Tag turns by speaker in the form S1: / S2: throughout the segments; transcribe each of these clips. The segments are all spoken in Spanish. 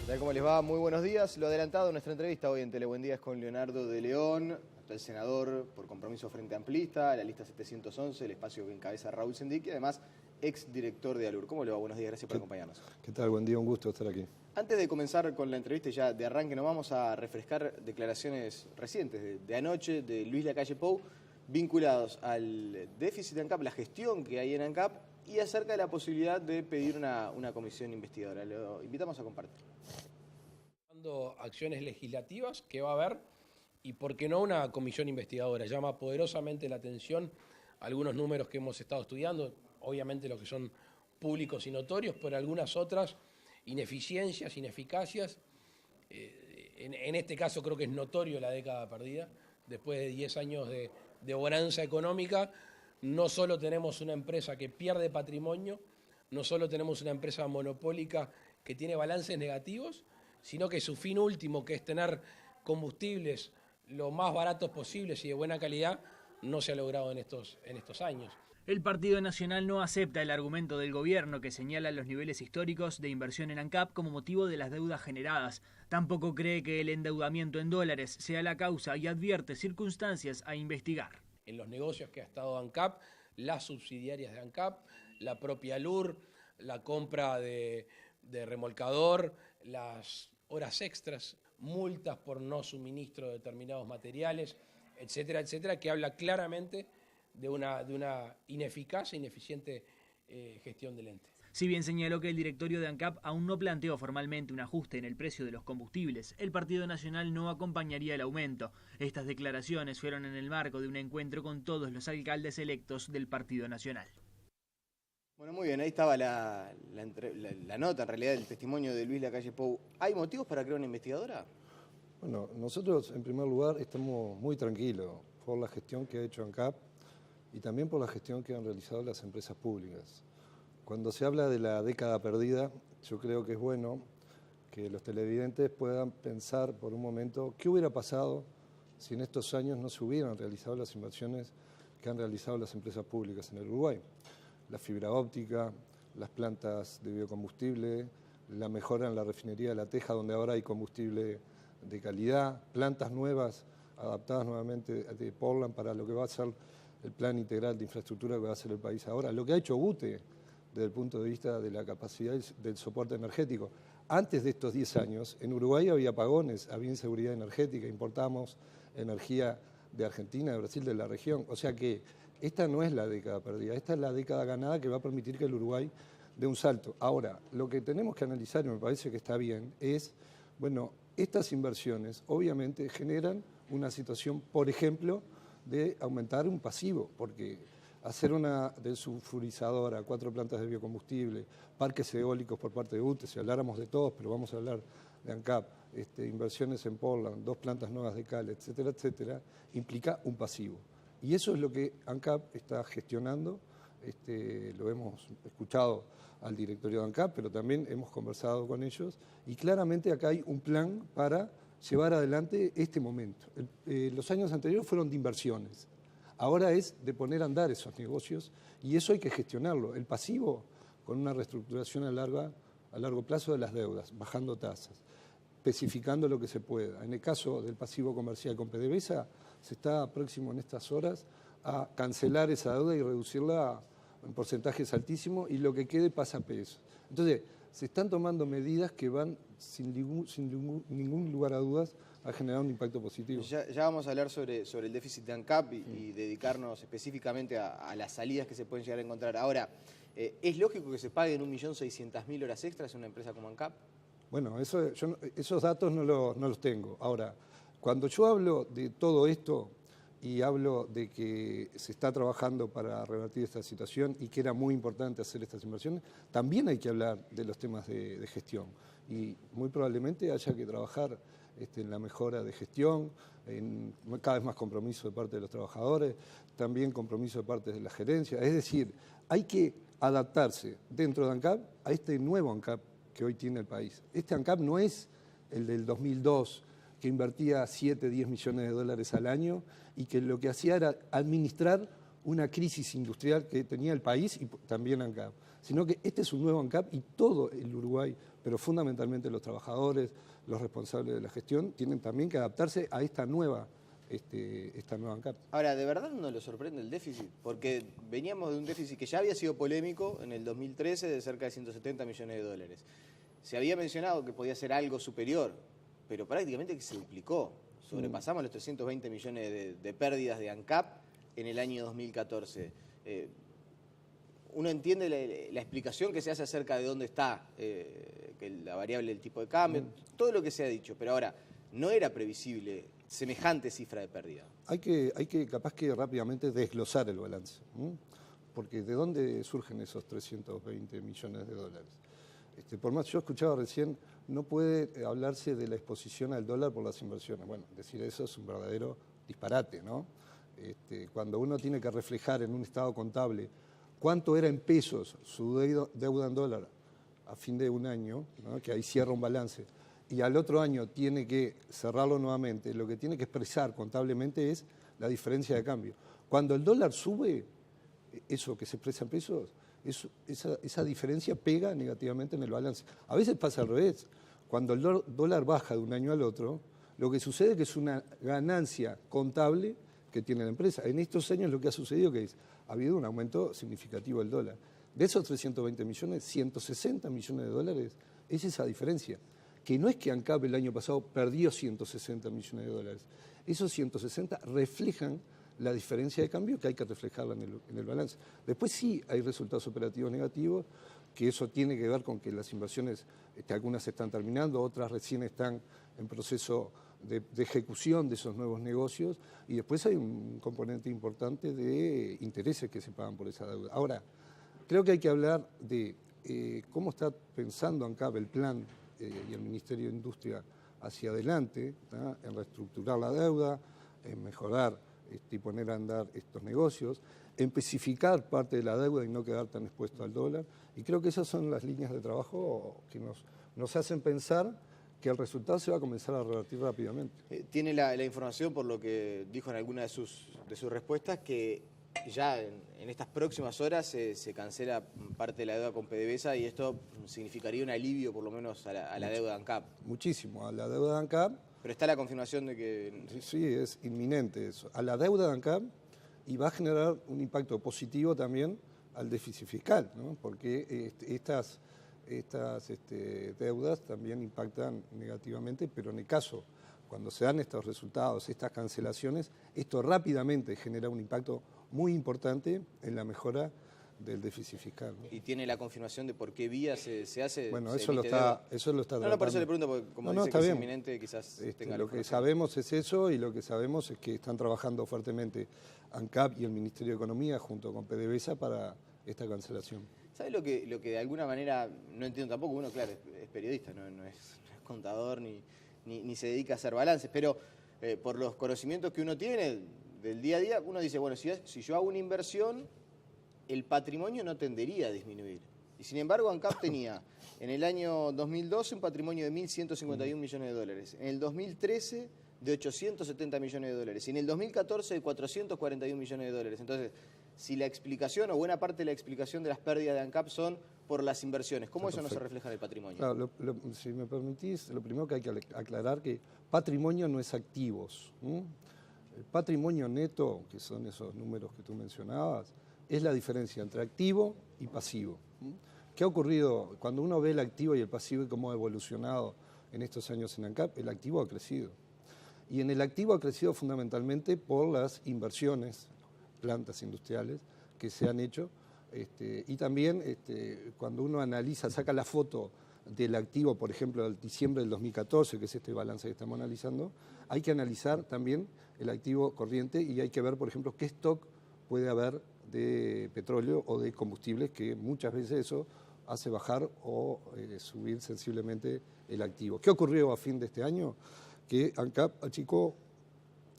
S1: tal? ¿Cómo les va? Muy buenos días. Lo adelantado en nuestra entrevista hoy en Telebuen Día es con Leonardo de León, actual senador por Compromiso Frente Amplista, la lista 711, el espacio que encabeza Raúl Sendic y además exdirector de ALUR. ¿Cómo le va? Buenos días, gracias por acompañarnos.
S2: ¿Qué tal? Buen día, un gusto estar aquí.
S1: Antes de comenzar con la entrevista y ya de arranque, nos vamos a refrescar declaraciones recientes de anoche de Luis Lacalle Pou, vinculados al déficit de ANCAP, la gestión que hay en ANCAP y acerca de la posibilidad de pedir una comisión investigadora. Lo invitamos a compartir.
S3: Acciones legislativas que va a haber y por qué no una comisión investigadora. Llama poderosamente la atención algunos números que hemos estado estudiando, obviamente los que son públicos y notorios, pero algunas otras ineficiencias, ineficacias. En este caso creo que es notorio la década perdida. Después de 10 años de bonanza económica, no solo tenemos una empresa que pierde patrimonio, no solo tenemos una empresa monopólica que tiene balances negativos, sino que su fin último, que es tener combustibles lo más baratos posibles y de buena calidad, no se ha logrado en estos años.
S4: El Partido Nacional no acepta el argumento del gobierno que señala los niveles históricos de inversión en ANCAP como motivo de las deudas generadas. Tampoco cree que el endeudamiento en dólares sea la causa y advierte circunstancias a investigar.
S3: En los negocios que ha estado ANCAP, las subsidiarias de ANCAP, la propia ALUR, la compra de remolcador, las horas extras, multas por no suministro de determinados materiales, etcétera, etcétera, que habla claramente de una ineficaz e ineficiente gestión del ente.
S4: Si bien señaló que el directorio de ANCAP aún no planteó formalmente un ajuste en el precio de los combustibles, el Partido Nacional no acompañaría el aumento. Estas declaraciones fueron en el marco de un encuentro con todos los alcaldes electos del Partido Nacional.
S1: Bueno, muy bien, ahí estaba la nota, en realidad, del testimonio de Luis Lacalle Pou. ¿Hay motivos para crear una investigadora?
S2: Bueno, nosotros en primer lugar estamos muy tranquilos por la gestión que ha hecho ANCAP y también por la gestión que han realizado las empresas públicas. Cuando se habla de la década perdida, yo creo que es bueno que los televidentes puedan pensar por un momento qué hubiera pasado si en estos años no se hubieran realizado las inversiones que han realizado las empresas públicas en el Uruguay. La fibra óptica, las plantas de biocombustible, la mejora en la refinería de La Teja, donde ahora hay combustible de calidad, plantas nuevas adaptadas nuevamente de Portland para lo que va a ser el plan integral de infraestructura que va a hacer el país ahora. Lo que ha hecho UTE desde el punto de vista de la capacidad del soporte energético. Antes de estos 10 años, en Uruguay había apagones, había inseguridad energética, importábamos energía de Argentina, de Brasil, de la región. O sea que esta no es la década perdida, esta es la década ganada que va a permitir que el Uruguay dé un salto. Ahora, lo que tenemos que analizar, y me parece que está bien, es, bueno, estas inversiones obviamente generan una situación, por ejemplo, de aumentar un pasivo, porque hacer una desulfurizadora, 4 plantas de biocombustible, parques eólicos por parte de UTE, si habláramos de todos, pero vamos a hablar de ANCAP, inversiones en Portland, 2 plantas nuevas de cal, etcétera, etcétera, implica un pasivo. Y eso es lo que ANCAP está gestionando, lo hemos escuchado al directorio de ANCAP, pero también hemos conversado con ellos, y claramente acá hay un plan para llevar adelante este momento. Los años anteriores fueron de inversiones, ahora es de poner a andar esos negocios, y eso hay que gestionarlo. El pasivo, con una reestructuración a largo plazo de las deudas, bajando tasas, especificando lo que se pueda. En el caso del pasivo comercial con PDVSA, se está próximo en estas horas a cancelar esa deuda y reducirla en porcentajes altísimos y lo que quede pasa a pesos. Entonces, se están tomando medidas que van, sin ningún lugar a dudas, a generar un impacto positivo.
S1: Ya vamos a hablar sobre el déficit de ANCAP y dedicarnos específicamente a las salidas que se pueden llegar a encontrar. Ahora, ¿es lógico que se paguen 1.600.000 horas extras en una empresa como ANCAP?
S2: Bueno, esos datos no los tengo. Ahora, cuando yo hablo de todo esto y hablo de que se está trabajando para revertir esta situación y que era muy importante hacer estas inversiones, también hay que hablar de los temas de gestión. Y muy probablemente haya que trabajar en la mejora de gestión, en cada vez más compromiso de parte de los trabajadores, también compromiso de parte de la gerencia. Es decir, hay que adaptarse dentro de ANCAP a este nuevo ANCAP que hoy tiene el país. Este ANCAP no es el del 2002, que invertía 7, 10 millones de dólares al año y que lo que hacía era administrar una crisis industrial que tenía el país y también ANCAP, sino que este es un nuevo ANCAP y todo el Uruguay, pero fundamentalmente los trabajadores, los responsables de la gestión, tienen también que adaptarse a esta nueva ANCAP.
S1: Ahora, ¿de verdad no lo sorprende el déficit? Porque veníamos de un déficit que ya había sido polémico en el 2013 de cerca de 170 millones de dólares. Se había mencionado que podía ser algo superior, pero prácticamente que se duplicó. Sobrepasamos los 320 millones de pérdidas de ANCAP en el año 2014. Uno entiende la explicación que se hace acerca de dónde está que la variable del tipo de cambio, todo lo que se ha dicho, pero ahora, no era previsible semejante cifra de pérdida.
S2: Hay que capaz que rápidamente desglosar el balance, porque ¿de dónde surgen esos 320 millones de dólares? Por más, yo escuchaba recién, no puede hablarse de la exposición al dólar por las inversiones. Bueno, decir eso es un verdadero disparate, ¿no? Cuando uno tiene que reflejar en un estado contable cuánto era en pesos su deuda en dólar a fin de un año, ¿no? Que ahí cierra un balance, y al otro año tiene que cerrarlo nuevamente, lo que tiene que expresar contablemente es la diferencia de cambio. Cuando el dólar sube, eso que se expresa en pesos, esa diferencia pega negativamente en el balance. A veces pasa al revés. Cuando el dólar baja de un año al otro, lo que sucede es que es una ganancia contable que tiene la empresa. En estos años lo que ha sucedido es que ha habido un aumento significativo del dólar. De esos 320 millones, 160 millones de dólares es esa diferencia. Que no es que ANCAP el año pasado perdió 160 millones de dólares. Esos 160 reflejan la diferencia de cambio que hay que reflejarla en el balance. Después sí hay resultados operativos negativos, que eso tiene que ver con que las inversiones, algunas se están terminando, otras recién están en proceso de ejecución de esos nuevos negocios, y después hay un componente importante de intereses que se pagan por esa deuda. Ahora, creo que hay que hablar de cómo está pensando ANCAP el plan y el Ministerio de Industria hacia adelante, ¿tá? En reestructurar la deuda, en mejorar y poner a andar estos negocios, en especificar parte de la deuda y no quedar tan expuesto al dólar. Y creo que esas son las líneas de trabajo que nos hacen pensar que el resultado se va a comenzar a revertir rápidamente.
S1: Tiene la información, por lo que dijo en alguna de sus respuestas, que ya en estas próximas horas se cancela parte de la deuda con PDVSA, y esto significaría un alivio por lo menos a la deuda de ANCAP.
S2: Muchísimo, a la deuda de ANCAP.
S1: Pero está la confirmación de que...
S2: Sí, es inminente eso. A la deuda de ANCAP, y va a generar un impacto positivo también al déficit fiscal, ¿no? Porque estas deudas también impactan negativamente, pero en el caso, cuando se dan estos resultados, estas cancelaciones, esto rápidamente genera un impacto muy importante en la mejora del déficit fiscal, ¿no?
S1: ¿Y tiene la confirmación de por qué vía se hace?
S2: Bueno,
S1: se
S2: eso lo está tratando.
S1: No, por eso le pregunto, porque como dice que es inminente, quizás tenga
S2: lo que sabemos es eso, y lo que sabemos es que están trabajando fuertemente ANCAP y el Ministerio de Economía junto con PDVSA para esta cancelación.
S1: ¿Sabe lo que de alguna manera no entiendo tampoco? Uno, claro, es periodista, no es contador ni se dedica a hacer balances, pero por los conocimientos que uno tiene del día a día, uno dice, bueno, si yo hago una inversión, el patrimonio no tendería a disminuir. Y sin embargo, ANCAP tenía en el año 2012 un patrimonio de 1.151 millones de dólares, en el 2013 de 870 millones de dólares, y en el 2014 de 441 millones de dólares. Entonces, si la explicación o buena parte de la explicación de las pérdidas de ANCAP son por las inversiones, ¿cómo eso no se refleja en el patrimonio?
S2: Claro, si me permitís, lo primero que hay que aclarar que patrimonio no es activos. El patrimonio neto, que son esos números que tú mencionabas, es la diferencia entre activo y pasivo. ¿Qué ha ocurrido? Cuando uno ve el activo y el pasivo y cómo ha evolucionado en estos años en ANCAP, el activo ha crecido. Y en el activo ha crecido fundamentalmente por las inversiones, plantas industriales que se han hecho, y también cuando uno analiza, saca la foto del activo, por ejemplo, del diciembre del 2014, que es este balance que estamos analizando, hay que analizar también el activo corriente y hay que ver, por ejemplo, qué stock puede haber de petróleo o de combustibles, que muchas veces eso hace bajar o subir sensiblemente el activo. ¿Qué ocurrió a fin de este año? Que ANCAP achicó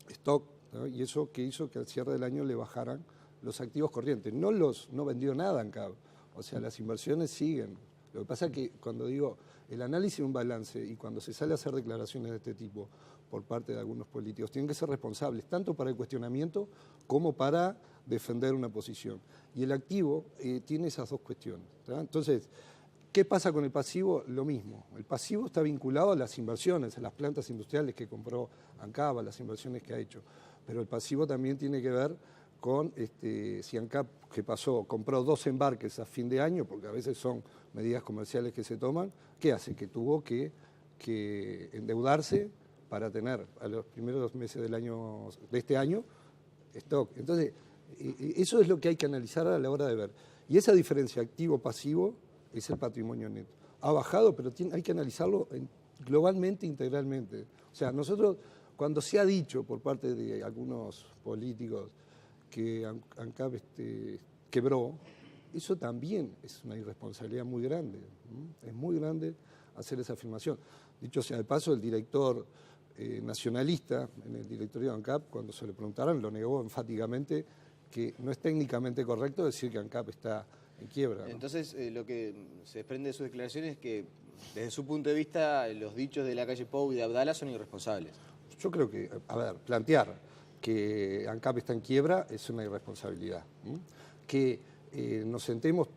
S2: stock, ¿no? Y eso que hizo que al cierre del año le bajaran los activos corrientes. No vendió nada ANCAP, o sea, las inversiones siguen. Lo que pasa es que cuando digo el análisis de un balance y cuando se sale a hacer declaraciones de este tipo por parte de algunos políticos, tienen que ser responsables, tanto para el cuestionamiento como para defender una posición. Y el activo tiene esas dos cuestiones. ¿Tá? Entonces, ¿qué pasa con el pasivo? Lo mismo. El pasivo está vinculado a las inversiones, a las plantas industriales que compró ANCAP, a las inversiones que ha hecho. Pero el pasivo también tiene que ver con si ANCAP, que pasó, compró 2 embarques a fin de año, porque a veces son medidas comerciales que se toman, ¿qué hace? Que tuvo que endeudarse para tener a los primeros meses de este año stock. Entonces, eso es lo que hay que analizar a la hora de ver. Y esa diferencia activo-pasivo es el patrimonio neto. Ha bajado, pero hay que analizarlo globalmente, integralmente. O sea, nosotros, cuando se ha dicho por parte de algunos políticos que ANCAP quebró, eso también es una irresponsabilidad muy grande. Es muy grande hacer esa afirmación. Dicho sea de paso, el director nacionalista en el directorio de ANCAP, cuando se le preguntaron, lo negó enfáticamente, que no es técnicamente correcto decir que ANCAP está en quiebra, ¿no?
S1: Entonces, lo que se desprende de sus declaraciones es que, desde su punto de vista, los dichos de Lacalle Pou y de Abdala son irresponsables.
S2: Yo creo que, plantear que ANCAP está en quiebra es una irresponsabilidad. Que nos sentemos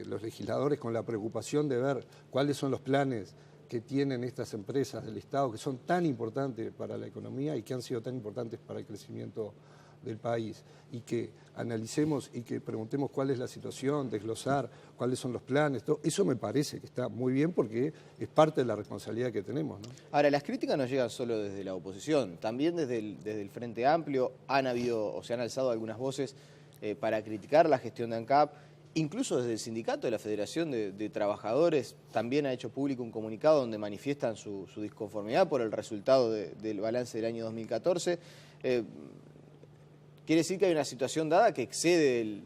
S2: los legisladores con la preocupación de ver cuáles son los planes que tienen estas empresas del Estado que son tan importantes para la economía y que han sido tan importantes para el crecimiento del país, y que analicemos y que preguntemos cuál es la situación, desglosar cuáles son los planes, todo eso me parece que está muy bien porque es parte de la responsabilidad que tenemos, ¿no?
S1: Ahora, las críticas no llegan solo desde la oposición, también desde el Frente Amplio se han alzado algunas voces para criticar la gestión de ANCAP. Incluso desde el sindicato de la Federación de Trabajadores también ha hecho público un comunicado donde manifiestan su disconformidad por el resultado del balance del año 2014. Quiere decir que hay una situación dada que excede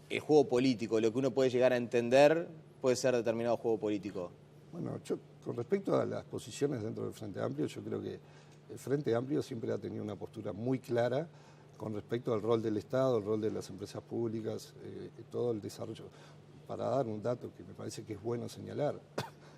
S1: el juego político, lo que uno puede llegar a entender puede ser determinado juego político.
S2: Bueno, con respecto a las posiciones dentro del Frente Amplio, yo creo que el Frente Amplio siempre ha tenido una postura muy clara con respecto al rol del Estado, el rol de las empresas públicas, todo el desarrollo. Para dar un dato que me parece que es bueno señalar,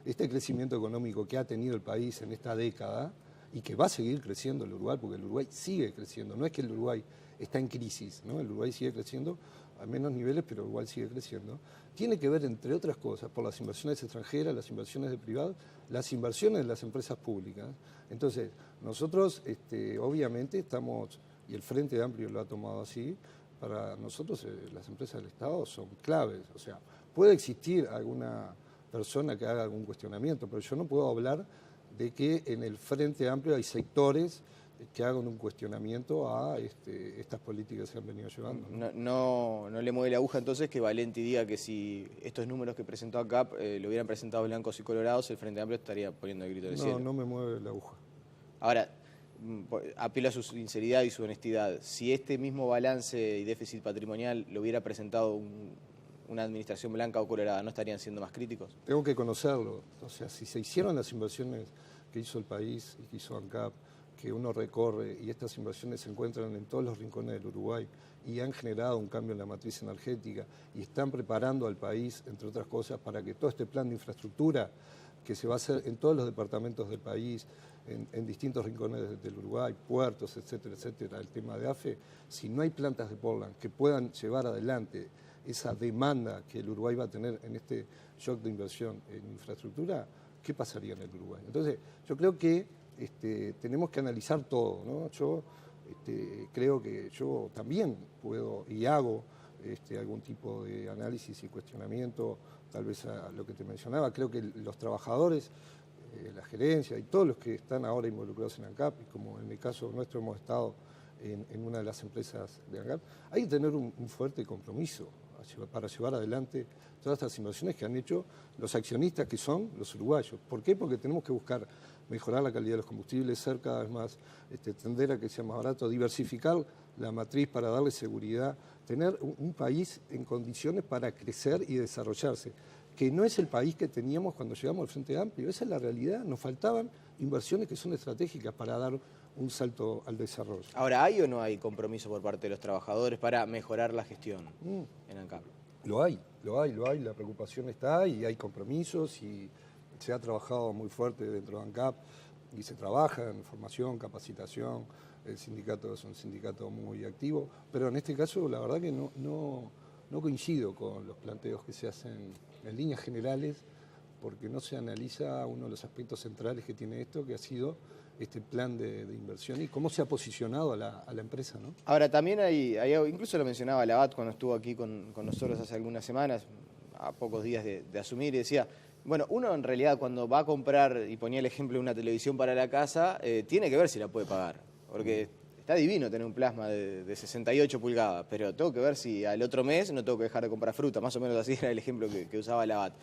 S2: este crecimiento económico que ha tenido el país en esta década y que va a seguir creciendo el Uruguay, porque el Uruguay sigue creciendo, no es que el Uruguay está en crisis, ¿no? El Uruguay sigue creciendo a menos niveles, pero el Uruguay sigue creciendo, tiene que ver, entre otras cosas, por las inversiones extranjeras, las inversiones de privados, las inversiones de las empresas públicas. Entonces, nosotros obviamente estamos, y el Frente Amplio lo ha tomado así, para nosotros las empresas del Estado son claves. O sea, puede existir alguna persona que haga algún cuestionamiento, pero yo no puedo hablar de que en el Frente Amplio hay sectores que hagan un cuestionamiento a estas políticas que se han venido llevando, ¿no?
S1: No le mueve la aguja entonces que Valenti diga que si estos números que presentó ANCAP lo hubieran presentado blancos y colorados, el Frente Amplio estaría poniendo el grito del cielo.
S2: No me mueve la aguja.
S1: Ahora, apelo a su sinceridad y su honestidad. Si este mismo balance y déficit patrimonial lo hubiera presentado una administración blanca o colorada, ¿no estarían siendo más críticos?
S2: Tengo que conocerlo. O sea, si se hicieron las inversiones que hizo el país y que hizo ANCAP, que uno recorre y estas inversiones se encuentran en todos los rincones del Uruguay y han generado un cambio en la matriz energética y están preparando al país, entre otras cosas, para que todo este plan de infraestructura que se va a hacer en todos los departamentos del país, en distintos rincones del Uruguay, puertos, etcétera, etcétera, el tema de AFE, si no hay plantas de Portland que puedan llevar adelante esa demanda que el Uruguay va a tener en este shock de inversión en infraestructura, ¿qué pasaría en el Uruguay? Entonces, yo creo que tenemos que analizar todo, ¿no? Yo creo que yo también puedo y hago algún tipo de análisis y cuestionamiento, tal vez a lo que te mencionaba. Creo que los trabajadores, la gerencia y todos los que están ahora involucrados en ANCAP, y como en el caso nuestro hemos estado en una de las empresas de ANCAP, hay que tener un fuerte compromiso para llevar adelante todas estas inversiones que han hecho los accionistas, que son los uruguayos. ¿Por qué? Porque tenemos que buscar mejorar la calidad de los combustibles, ser cada vez más, tender a que sea más barato, diversificar la matriz para darle seguridad, tener un país en condiciones para crecer y desarrollarse, que no es el país que teníamos cuando llegamos al Frente Amplio. Esa es la realidad. Nos faltaban inversiones que son estratégicas para dar un salto al desarrollo.
S1: Ahora, ¿hay o no hay compromiso por parte de los trabajadores para mejorar la gestión en ANCAP?
S2: Lo hay, la preocupación está y hay compromisos y se ha trabajado muy fuerte dentro de ANCAP y se trabaja en formación, capacitación, el sindicato es un sindicato muy activo, pero en este caso la verdad que no coincido con los planteos que se hacen en líneas generales, porque no se analiza uno de los aspectos centrales que tiene esto, que ha sido este plan de inversión y cómo se ha posicionado a la empresa, ¿no?
S1: Ahora, también hay algo, incluso lo mencionaba Labat cuando estuvo aquí con nosotros hace algunas semanas, a pocos días de asumir, y decía, bueno, uno en realidad cuando va a comprar, y ponía el ejemplo de una televisión para la casa, tiene que ver si la puede pagar, porque está divino tener un plasma de 68 pulgadas, pero tengo que ver si al otro mes no tengo que dejar de comprar fruta, más o menos así era el ejemplo que usaba Labat.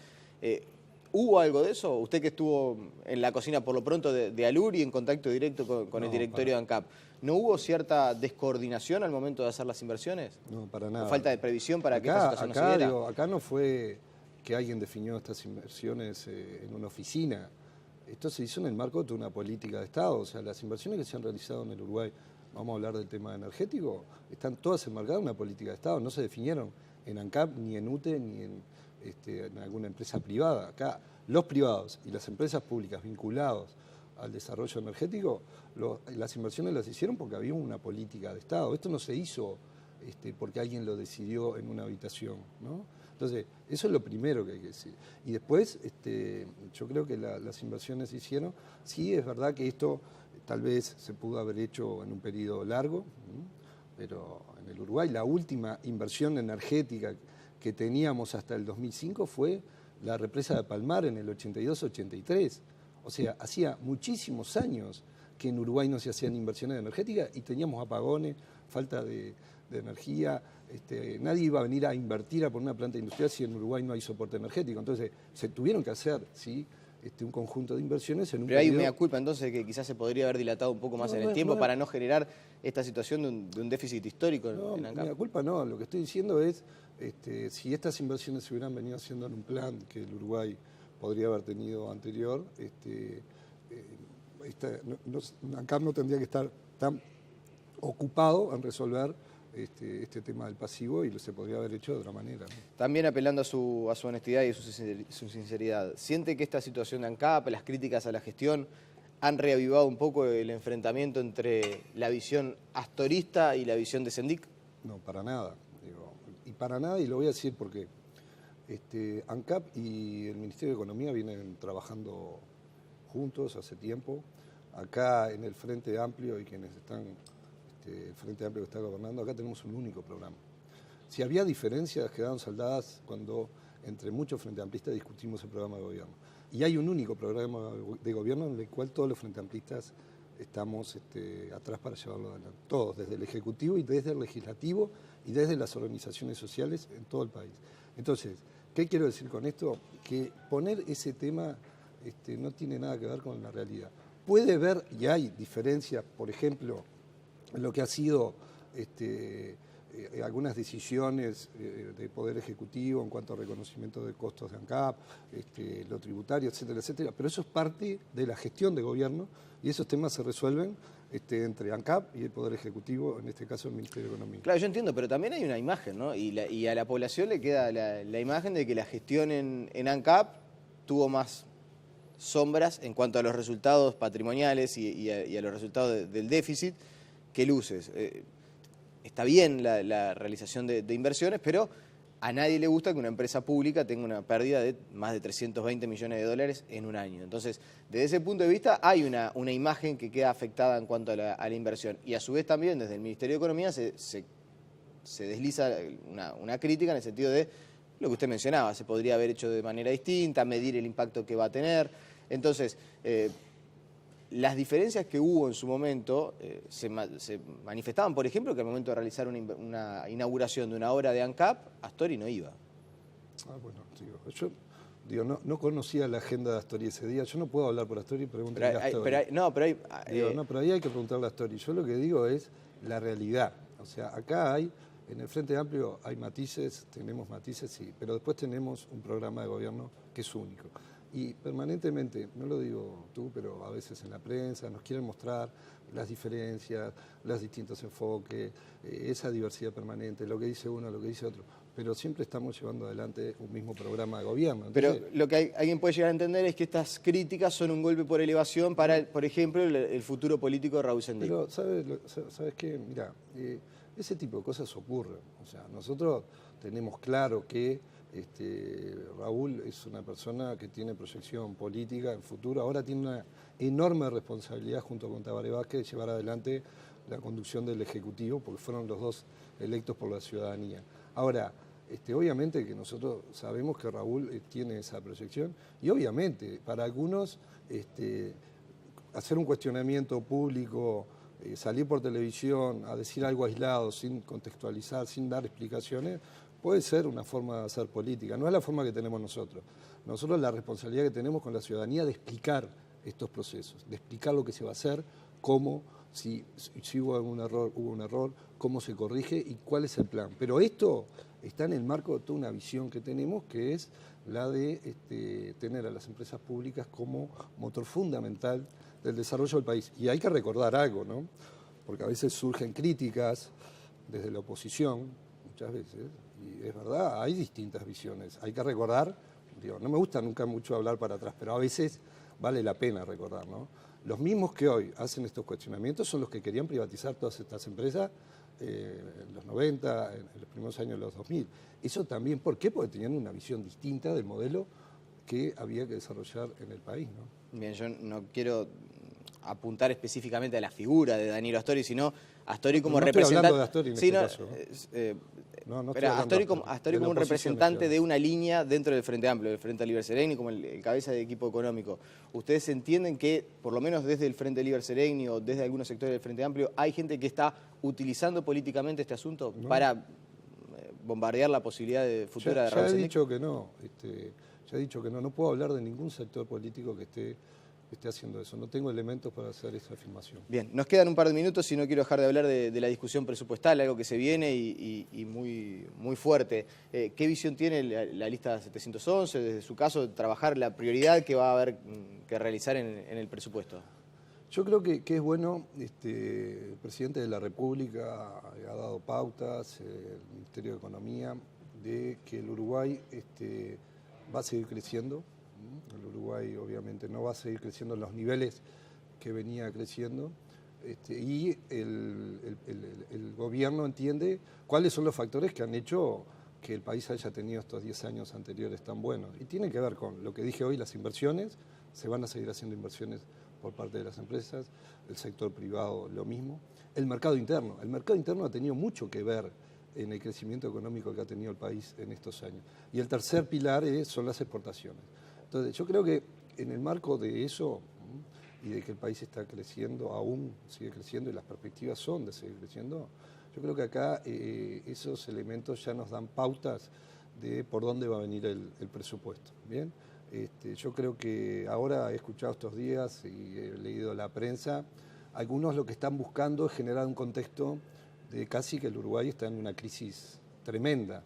S1: ¿Hubo algo de eso? Usted que estuvo en la cocina por lo pronto de Alur y en contacto directo con el directorio de ANCAP, ¿no hubo cierta descoordinación al momento de hacer las inversiones?
S2: No, para nada.
S1: ¿O falta de previsión para que esta situación no se diera?
S2: Acá no fue que alguien definió estas inversiones en una oficina. Esto se hizo en el marco de una política de Estado. O sea, las inversiones que se han realizado en el Uruguay, vamos a hablar del tema energético, están todas enmarcadas en una política de Estado. No se definieron en ANCAP, ni en UTE, ni en alguna empresa privada. Acá los privados y las empresas públicas vinculados al desarrollo energético, las inversiones las hicieron porque había una política de Estado. Esto no se hizo porque alguien lo decidió en una habitación, ¿no? Entonces, eso es lo primero que hay que decir. Y después, yo creo que las inversiones se hicieron. Sí, es verdad que esto tal vez se pudo haber hecho en un periodo largo, ¿no? Pero en el Uruguay la última inversión energética que teníamos hasta el 2005 fue la represa de Palmar en el 82-83. O sea, hacía muchísimos años que en Uruguay no se hacían inversiones energéticas y teníamos apagones, falta de energía. Nadie iba a venir a invertir a poner una planta industrial si en Uruguay no hay soporte energético. Entonces, se tuvieron que hacer, ¿sí?, un conjunto de inversiones en un
S1: Pero hay
S2: periodo...
S1: mea culpa entonces que quizás se podría haber dilatado un poco más en el tiempo para no generar esta situación de un déficit histórico en ANCAP.
S2: Mea culpa no, lo que estoy diciendo es si estas inversiones se hubieran venido haciendo en un plan que el Uruguay podría haber tenido anterior, ANCAP no tendría que estar tan ocupado en resolver este tema del pasivo y se podría haber hecho de otra manera, ¿no?
S1: También apelando a su honestidad y a su sinceridad, ¿siente que esta situación de ANCAP, las críticas a la gestión, han reavivado un poco el enfrentamiento entre la visión astorista y la visión de Sendic?
S2: No, para nada. Y lo voy a decir porque ANCAP y el Ministerio de Economía vienen trabajando juntos hace tiempo. Acá en el Frente Amplio y quienes están... el Frente Amplio que está gobernando, acá tenemos un único programa. Si había diferencias, quedaron saldadas cuando entre muchos frente amplistas discutimos el programa de gobierno. Y hay un único programa de gobierno en el cual todos los frente amplistas estamos atrás para llevarlo adelante. Todos, desde el Ejecutivo y desde el Legislativo y desde las organizaciones sociales en todo el país. Entonces, ¿qué quiero decir con esto? Que poner ese tema no tiene nada que ver con la realidad. Puede haber, y hay diferencias, por ejemplo, en lo que ha sido algunas decisiones de Poder Ejecutivo en cuanto a reconocimiento de costos de ANCAP, lo tributario, etcétera, etcétera. Pero eso es parte de la gestión de gobierno y esos temas se resuelven entre ANCAP y el Poder Ejecutivo, en este caso el Ministerio de Economía.
S1: Claro, yo entiendo, pero también hay una imagen, ¿no? Y a la población le queda la imagen de que la gestión en ANCAP tuvo más sombras en cuanto a los resultados patrimoniales y a los resultados del déficit que luces. Está bien la realización de inversiones, pero a nadie le gusta que una empresa pública tenga una pérdida de más de 320 millones de dólares en un año. Entonces, desde ese punto de vista, hay una imagen que queda afectada en cuanto a la inversión. Y a su vez también, desde el Ministerio de Economía, se desliza una crítica en el sentido de lo que usted mencionaba. Se podría haber hecho de manera distinta, medir el impacto que va a tener. Entonces, las diferencias que hubo en su momento se manifestaban, por ejemplo, que al momento de realizar una inauguración de una obra de ANCAP, Astori no iba.
S2: Bueno, yo no conocía la agenda de Astori ese día. Yo no puedo hablar por Astori y preguntarle a Astori. Pero ahí hay que preguntarle a Astori. Yo lo que digo es la realidad. O sea, acá hay, en el Frente Amplio hay matices, tenemos matices, sí, pero después tenemos un programa de gobierno que es único. Y permanentemente, no lo digo tú, pero a veces en la prensa nos quieren mostrar las diferencias, los distintos enfoques, esa diversidad permanente, lo que dice uno, lo que dice otro. pero siempre estamos llevando adelante un mismo programa de gobierno.
S1: Pero lo que alguien puede llegar a entender es que estas críticas son un golpe por elevación para, por ejemplo, el futuro político de Raúl Sendic.
S2: Pero, ¿sabes qué? Mira, ese tipo de cosas ocurren. O sea, nosotros tenemos claro que Raúl es una persona que tiene proyección política en futuro. Ahora tiene una enorme responsabilidad junto con Tabaré Vázquez de llevar adelante la conducción del Ejecutivo, porque fueron los dos electos por la ciudadanía. Ahora, obviamente que nosotros sabemos que Raúl tiene esa proyección y obviamente para algunos hacer un cuestionamiento público, salir por televisión a decir algo aislado sin contextualizar, sin dar explicaciones, puede ser una forma de hacer política. No es la forma que tenemos nosotros. Nosotros la responsabilidad que tenemos con la ciudadanía de explicar estos procesos, de explicar lo que se va a hacer, cómo, si hubo un error, cómo se corrige y cuál es el plan. Pero esto está en el marco de toda una visión que tenemos, que es la de tener a las empresas públicas como motor fundamental del desarrollo del país. Y hay que recordar algo, ¿no? Porque a veces surgen críticas desde la oposición, muchas veces, y es verdad, hay distintas visiones. Hay que recordar, digo, no me gusta nunca mucho hablar para atrás, pero a veces vale la pena recordar, ¿no? Los mismos que hoy hacen estos cuestionamientos son los que querían privatizar todas estas empresas en los 90, en los primeros años de los 2000. Eso también, ¿por qué? Porque tenían una visión distinta del modelo que había que desarrollar en el país, ¿no?
S1: Bien, yo no quiero apuntar específicamente a la figura de Danilo Astori, sino Astori como representante.
S2: No estoy hablando de Astori en este caso, ¿no?
S1: Pero Astori como un representante de una línea dentro del Frente Amplio, del Frente Liber Seregni, como el cabeza de equipo económico. ¿Ustedes entienden que, por lo menos desde el Frente Liber Seregni o desde algunos sectores del Frente Amplio, hay gente que está utilizando políticamente este asunto para bombardear la posibilidad de futura de Raúl Sendic?
S2: Ya he dicho que no. No puedo hablar de ningún sector político que esté haciendo eso. No tengo elementos para hacer esa afirmación.
S1: Bien, nos quedan un par de minutos y no quiero dejar de hablar de la discusión presupuestal, algo que se viene y muy fuerte. ¿Qué visión tiene la lista 711, desde su caso, de trabajar la prioridad que va a haber que realizar en el presupuesto?
S2: Yo creo que es bueno, el presidente de la República ha dado pautas, el Ministerio de Economía, de que el Uruguay va a seguir creciendo. El Uruguay obviamente no va a seguir creciendo en los niveles que venía creciendo y el gobierno entiende cuáles son los factores que han hecho que el país haya tenido estos 10 años anteriores tan buenos. Y tiene que ver con lo que dije hoy, las inversiones, se van a seguir haciendo inversiones por parte de las empresas, el sector privado lo mismo. El mercado interno ha tenido mucho que ver en el crecimiento económico que ha tenido el país en estos años. Y el tercer pilar son las exportaciones. Entonces, yo creo que en el marco de eso y de que el país está creciendo, aún sigue creciendo y las perspectivas son de seguir creciendo, yo creo que acá esos elementos ya nos dan pautas de por dónde va a venir el presupuesto. ¿Bien? Yo creo que ahora he escuchado estos días y he leído la prensa, algunos lo que están buscando es generar un contexto de casi que el Uruguay está en una crisis tremenda.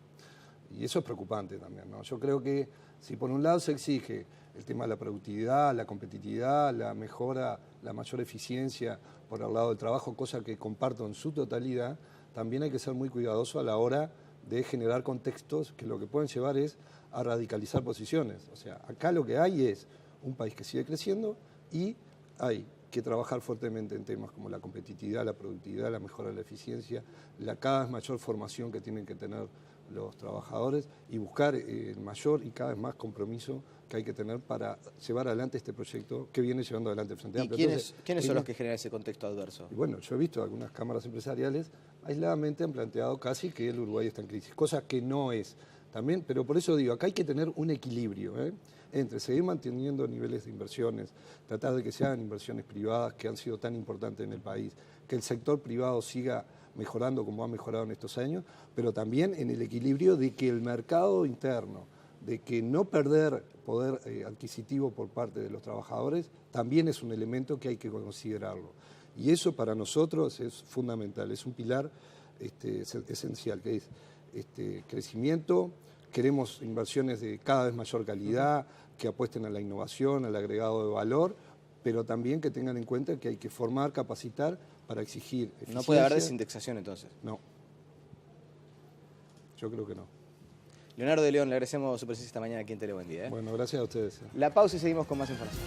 S2: Y eso es preocupante también, ¿no? Yo creo que si por un lado se exige el tema de la productividad, la competitividad, la mejora, la mayor eficiencia por el lado del trabajo, cosa que comparto en su totalidad, también hay que ser muy cuidadoso a la hora de generar contextos que lo que pueden llevar es a radicalizar posiciones. O sea, acá lo que hay es un país que sigue creciendo y hay que trabajar fuertemente en temas como la competitividad, la productividad, la mejora de la eficiencia, la cada vez mayor formación que tienen que tener los trabajadores y buscar el mayor y cada vez más compromiso que hay que tener para llevar adelante este proyecto que viene llevando adelante el Frente Amplio.
S1: ¿Y quiénes son los que generan ese contexto adverso?
S2: Y bueno, yo he visto algunas cámaras empresariales aisladamente han planteado casi que el Uruguay está en crisis, cosa que no es. También, pero por eso digo, acá hay que tener un equilibrio entre seguir manteniendo niveles de inversiones, tratar de que se hagan inversiones privadas que han sido tan importantes en el país, que el sector privado siga mejorando como ha mejorado en estos años, pero también en el equilibrio de que el mercado interno, de que no perder poder adquisitivo por parte de los trabajadores, también es un elemento que hay que considerarlo. Y eso para nosotros es fundamental, es un pilar esencial, que es crecimiento, queremos inversiones de cada vez mayor calidad, que apuesten a la innovación, al agregado de valor, pero también que tengan en cuenta que hay que formar, capacitar para exigir eficiencia.
S1: ¿No puede haber desindexación entonces?
S2: No. Yo creo que no.
S1: Leonardo de León, le agradecemos su presencia esta mañana aquí en Tele Buen Día.
S2: Bueno, gracias a ustedes.
S1: La pausa y seguimos con más información.